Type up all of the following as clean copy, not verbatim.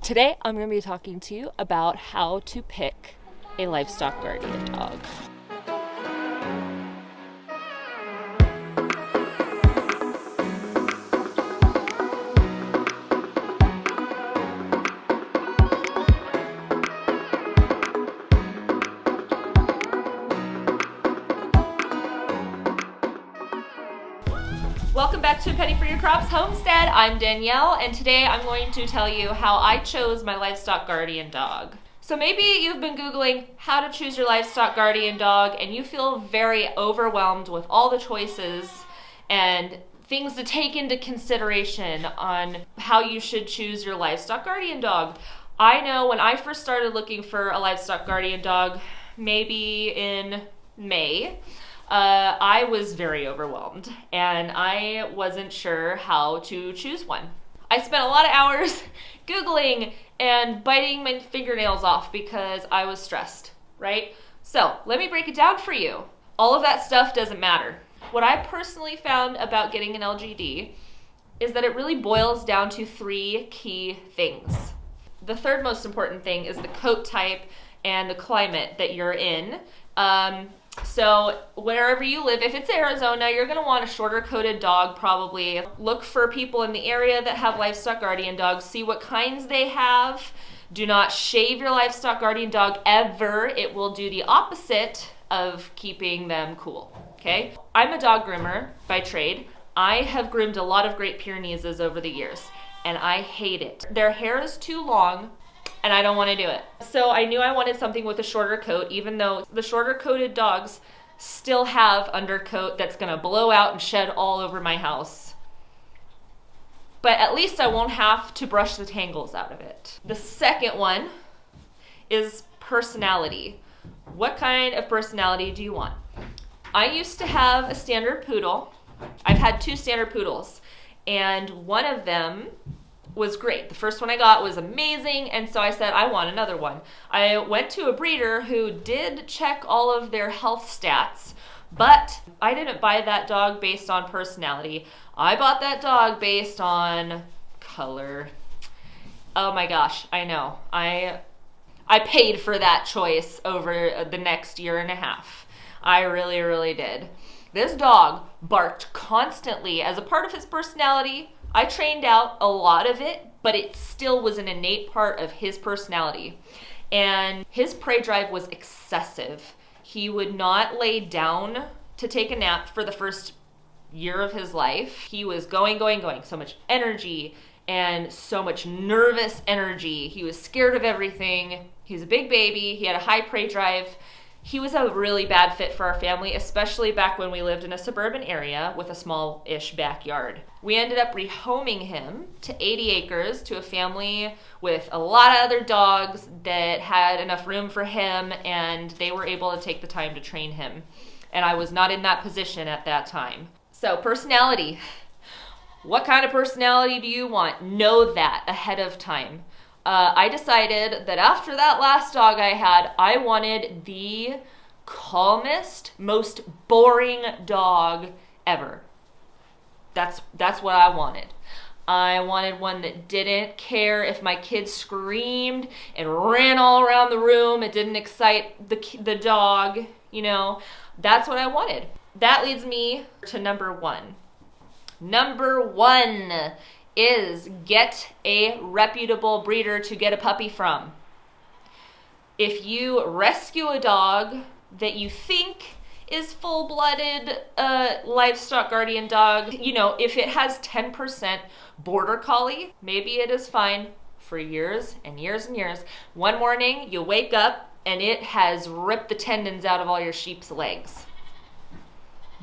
Today I'm going to be talking to you about how to pick a livestock guardian dog. Welcome back to Penny for Your Crops Homestead. I'm Danielle, and today I'm going to tell you how I chose my livestock guardian dog. So maybe you've been Googling how to choose your livestock guardian dog and you feel very overwhelmed with all the choices and things to take into consideration on how you should choose your livestock guardian dog. I know when I first started looking for a livestock guardian dog, maybe in May, I was very overwhelmed and I wasn't sure how to choose one. I spent a lot of hours Googling and biting my fingernails off because I was stressed, right? So let me break it down for you. All of that stuff doesn't matter. What I personally found about getting an LGD is that it really boils down to three key things. The third most important thing is the coat type and the climate that you're in. So wherever you live, if it's Arizona, you're going to want a shorter coated dog probably. Look for people in the area that have livestock guardian dogs. See what kinds they have. Do not shave your livestock guardian dog ever. It will do the opposite of keeping them cool, okay? I'm a dog groomer by trade. I have groomed a lot of Great Pyrenees over the years, and I hate it. Their hair is too long, and I don't want to do it. So I knew I wanted something with a shorter coat, even though the shorter coated dogs still have undercoat that's gonna blow out and shed all over my house. But at least I won't have to brush the tangles out of it. The second one is personality. What kind of personality do you want? I used to have a standard poodle. I've had two standard poodles, and one of them was great. The first one I got was amazing, and so I said, I want another one. I went to a breeder who did check all of their health stats, but I didn't buy that dog based on personality. I bought that dog based on color. Oh my gosh, I know. I paid for that choice over the next year and a half. I really, really did. This dog barked constantly as a part of his personality. I trained out a lot of it, but it still was an innate part of his personality. And his prey drive was excessive. He would not lay down to take a nap for the first year of his life. He was going. So much energy and so much nervous energy. He was scared of everything. He was a big baby. He had a high prey drive. He was a really bad fit for our family, especially back when we lived in a suburban area with a small-ish backyard. We ended up rehoming him to 80 acres to a family with a lot of other dogs that had enough room for him, and they were able to take the time to train him. And I was not in that position at that time. So personality. What kind of personality do you want? Know that ahead of time. I decided that after that last dog I had, I wanted the calmest, most boring dog ever. That's what I wanted. I wanted one that didn't care if my kids screamed and ran all around the room. It didn't excite the dog, you know. That's what I wanted. That leads me to number one. Number one is get a reputable breeder to get a puppy from. If you rescue a dog that you think is full-blooded livestock guardian dog, you know, if it has 10% border collie, maybe it is fine for years and years and years. One morning you wake up and it has ripped the tendons out of all your sheep's legs.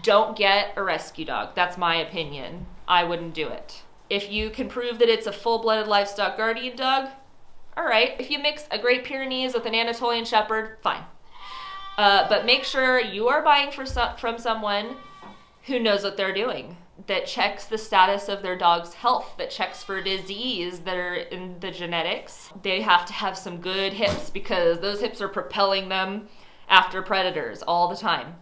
Don't get a rescue dog. That's my opinion. I wouldn't do it. If you can prove that it's a full-blooded livestock guardian dog, all right. If you mix a Great Pyrenees with an Anatolian Shepherd, fine. But make sure you are buying from someone who knows what they're doing, that checks the status of their dog's health, that checks for disease that are in the genetics. They have to have some good hips because those hips are propelling them after predators all the time.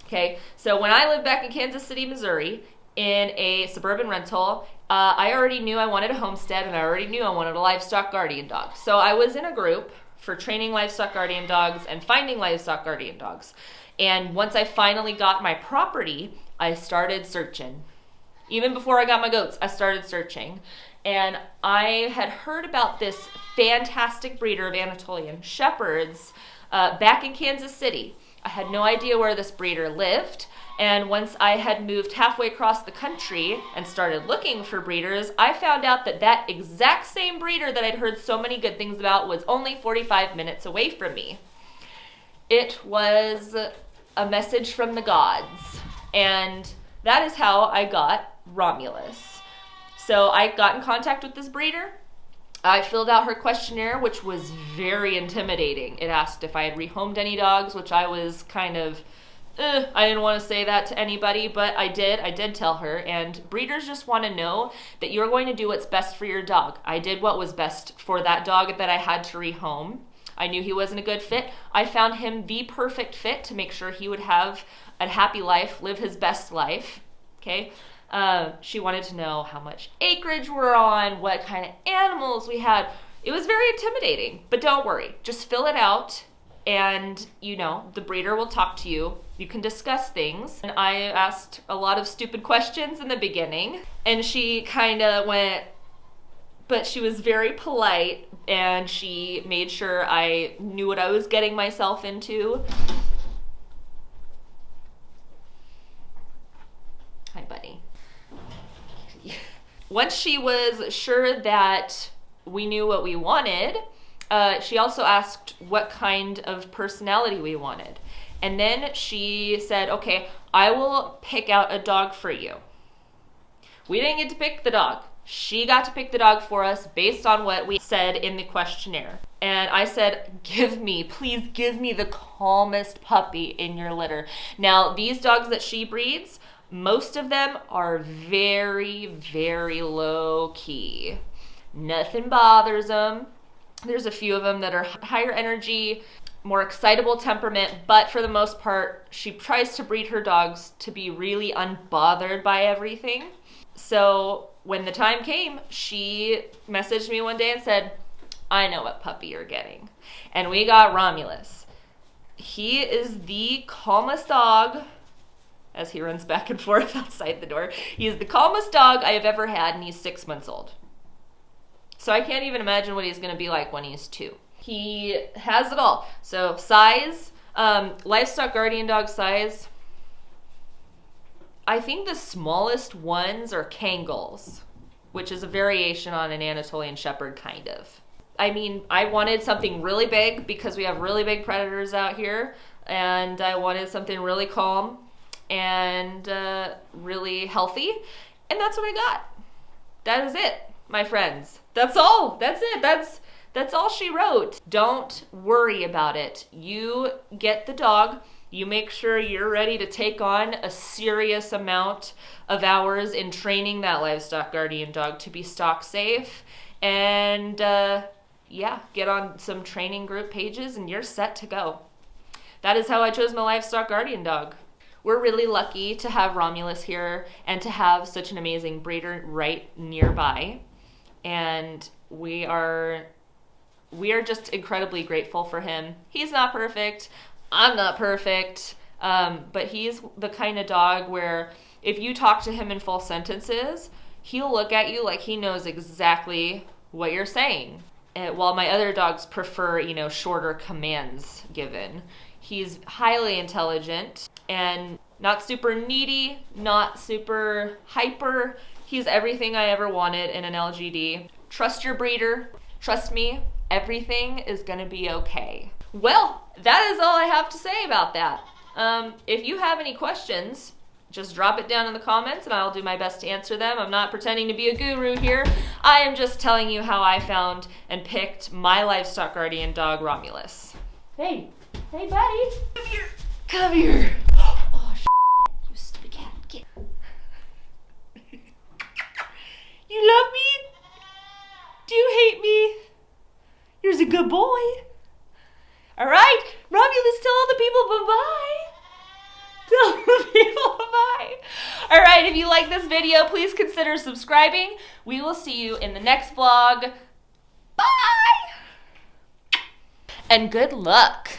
Okay, so when I lived back in Kansas City, Missouri, in a suburban rental. I already knew I wanted a homestead, and I already knew I wanted a livestock guardian dog. So I was in a group for training livestock guardian dogs and finding livestock guardian dogs. And once I finally got my property, I started searching. Even before I got my goats, I started searching. And I had heard about this fantastic breeder of Anatolian Shepherds back in Kansas City. I had no idea where this breeder lived. And once I had moved halfway across the country and started looking for breeders, I found out that that exact same breeder that I'd heard so many good things about was only 45 minutes away from me. It was a message from the gods. And that is how I got Romulus. So I got in contact with this breeder. I filled out her questionnaire, which was very intimidating. It asked if I had rehomed any dogs, which I was kind of, I didn't want to say that to anybody, but I did tell her. And breeders just want to know that you're going to do what's best for your dog. I did what was best for that dog that I had to rehome. I knew he wasn't a good fit. I found him the perfect fit to make sure he would have a happy life, live his best life, okay? She wanted to know how much acreage we're on, what kind of animals we had. It was very intimidating, but don't worry. Just fill it out, and, you know, the breeder will talk to you. You can discuss things. And I asked a lot of stupid questions in the beginning, and she kind of went, but she was very polite, and she made sure I knew what I was getting myself into. Hi, buddy. Once she was sure that we knew what we wanted, she also asked what kind of personality we wanted. And then she said, okay, I will pick out a dog for you. We didn't get to pick the dog. She got to pick the dog for us based on what we said in the questionnaire. And I said, please give me the calmest puppy in your litter. Now, these dogs that she breeds, most of them are very, very low key. Nothing bothers them. There's a few of them that are higher energy, more excitable temperament, but for the most part, she tries to breed her dogs to be really unbothered by everything. So when the time came, she messaged me one day and said, I know what puppy you're getting. And we got Romulus. He is the calmest dog, as he runs back and forth outside the door. He is the calmest dog I have ever had, and he's 6 months old. So I can't even imagine what he's going to be like when he's 2. He has it all. So size, livestock guardian dog size, I think the smallest ones are Kangals, which is a variation on an Anatolian Shepherd, kind of. I mean, I wanted something really big because we have really big predators out here, and I wanted something really calm and really healthy, and that's what I got. That is it, my friends. That's all. That's it. That's all she wrote. Don't worry about it. You get the dog. You make sure you're ready to take on a serious amount of hours in training that livestock guardian dog to be stock safe. And yeah, get on some training group pages and you're set to go. That is how I chose my livestock guardian dog. We're really lucky to have Romulus here and to have such an amazing breeder right nearby. And we are just incredibly grateful for him. He's not perfect. I'm not perfect, but he's the kind of dog where if you talk to him in full sentences, he'll look at you like he knows exactly what you're saying. While my other dogs prefer, shorter commands given. He's highly intelligent and not super needy, not super hyper. He's everything I ever wanted in an LGD. Trust your breeder. Trust me, everything is gonna be okay. Well, that is all I have to say about that. If you have any questions, just drop it down in the comments and I'll do my best to answer them. I'm not pretending to be a guru here. I am just telling you how I found and picked my livestock guardian dog, Romulus. Hey buddy. Come here. Come here. Oh, you stupid cat. Get. You love me? Do you hate me? You're a good boy. All right, Romulus, tell all the people bye-bye. Tell the people bye. All right, if you like this video, please consider subscribing. We will see you in the next vlog. Bye! And good luck.